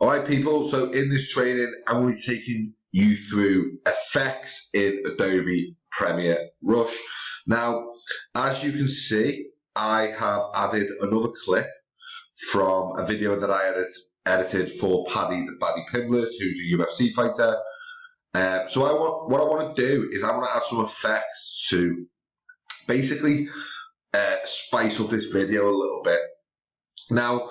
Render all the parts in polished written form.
Alright people, so in this training I'm going to be taking you through effects in Adobe Premiere Rush. Now, as you can see, I have added another clip from a video that I edited for Paddy the Baddy Pimblett, who's a UFC fighter. So what I want to do is I want to add some effects to basically spice up this video a little bit. Now,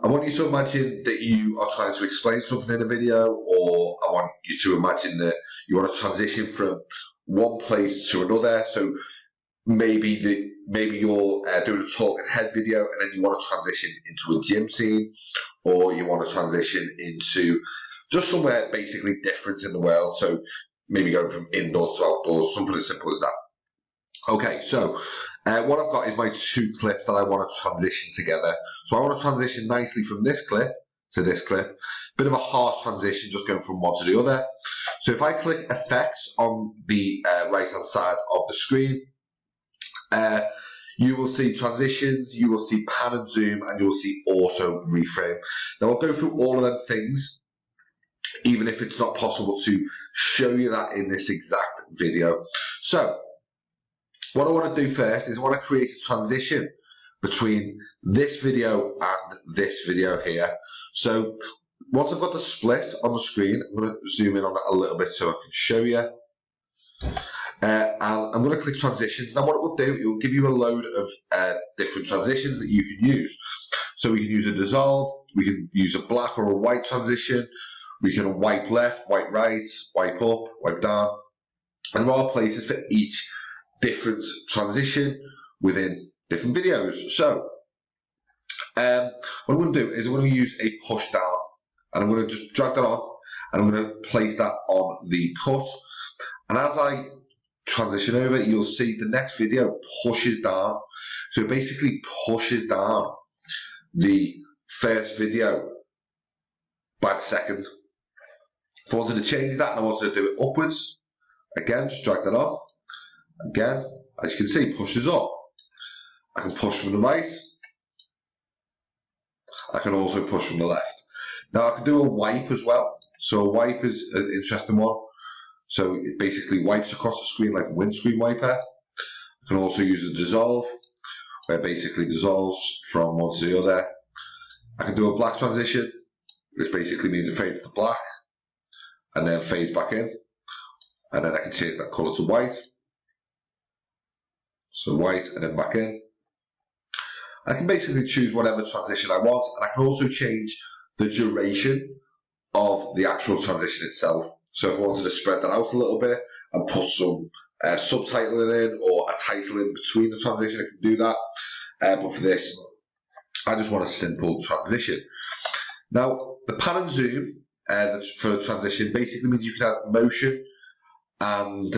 I want you to imagine that you are trying to explain something in a video, or I want you to imagine that you want to transition from one place to another. So maybe you're doing a talking head video and then you want to transition into a gym scene, or you want to transition into just somewhere basically different in the world. So maybe going from indoors to outdoors, something as simple as that. Okay, so what I've got is my two clips that I want to transition together. So I want to transition nicely from this clip to this clip. Bit of a harsh transition, just going from one to the other. So if I click effects on the right hand side of the screen, you will see transitions, you will see pan and zoom, and you will see auto reframe. Now I'll go through all of them things, even if it's not possible to show you that in this exact video. So what I want to do first is I want to create a transition between this video and this video here. So once I've got the split on the screen, I'm going to zoom in on it a little bit so I can show you. And I'm going to click transitions. Now what it will do, it will give you a load of different transitions that you can use. So we can use a dissolve, we can use a black or a white transition, we can wipe left, wipe right, wipe up, wipe down. And there are places for each different transition within different videos. So what I'm going to do is I'm going to use a push down, and I'm going to just drag that on, and I'm going to place that on the cut. And as I transition over, you'll see the next video pushes down. So it basically pushes down the first video by the second. If I wanted to change that and I wanted to do it upwards, again, just drag that on. Again, as you can see, pushes up. I can push from the right. I can also push from the left. Now I can do a wipe as well. So a wipe is an interesting one. So it basically wipes across the screen like a windscreen wiper. I can also use a dissolve, where it basically dissolves from one to the other. I can do a black transition, which basically means it fades to black and then fades back in. And then I can change that colour to white. So white and then back in. I can basically choose whatever transition I want, and I can also change the duration of the actual transition itself. So if I wanted to spread that out a little bit and put some subtitling in or a title in between the transition, I can do that. But for this, I just want a simple transition. Now, the pan and zoom for a transition basically means you can add motion and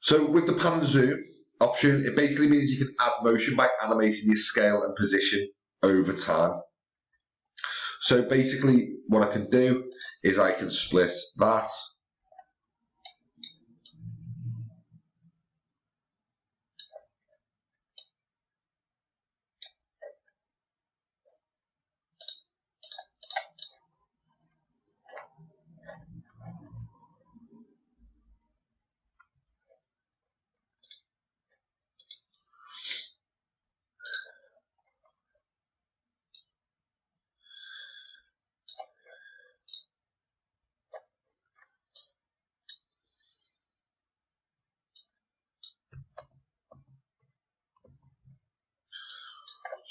so with the pan and zoom option, it basically means you can add motion by animating your scale and position over time. So basically what I can do is I can split that.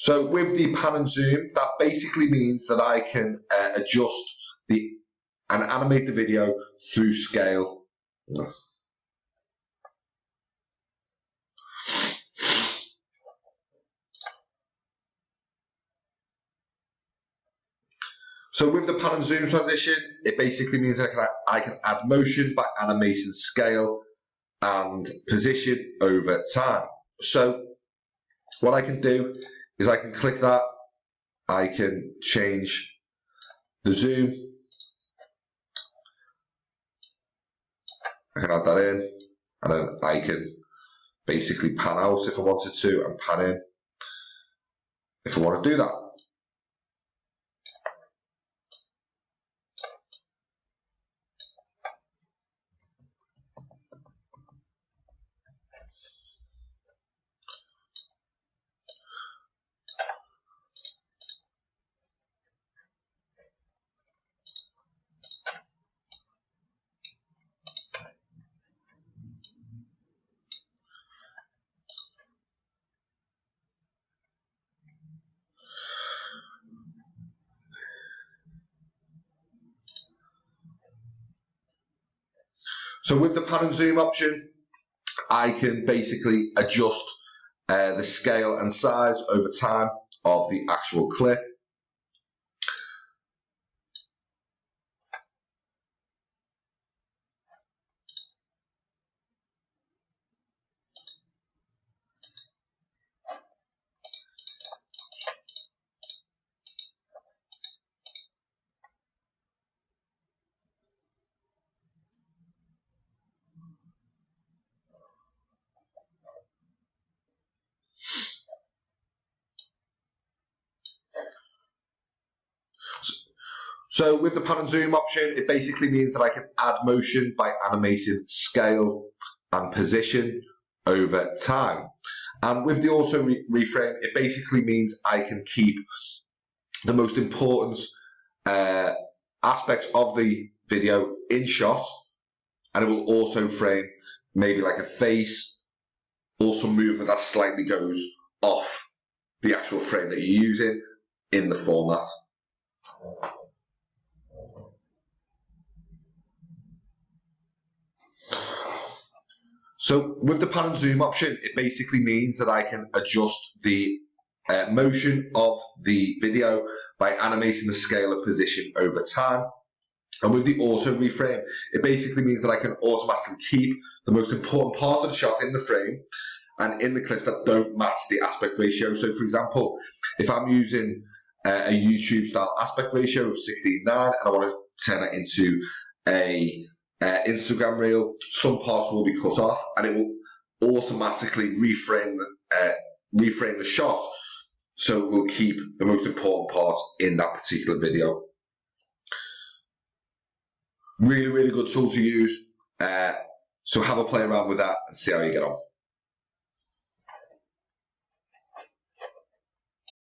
So with the pan and zoom, that basically means that I can adjust and animate the video through scale. So with the pan and zoom transition, it basically means that I can add motion by animating scale and position over time. So what I can do is I can click that, I can change the zoom, I can add that in, and then I can basically pan out if I wanted to, and pan in if I want to do that. So with the pan and zoom option, I can basically adjust the scale and size over time of the actual clip. So with the pan and zoom option, it basically means that I can add motion by animating scale and position over time. And with the auto reframe, it basically means I can keep the most important aspects of the video in shot, and it will auto frame maybe like a face or some movement that slightly goes off the actual frame that you're using in the format. So with the pan and zoom option, it basically means that I can adjust the motion of the video by animating the scale and position over time. And with the auto reframe, it basically means that I can automatically keep the most important parts of the shot in the frame and in the clips that don't match the aspect ratio. So for example, if I'm using a YouTube style aspect ratio of 16:9 and I want to turn it into a Instagram reel, some parts will be cut off and it will automatically reframe the shot, so it will keep the most important parts in that particular video. Really, really good tool to use. So have a play around with that and see how you get on.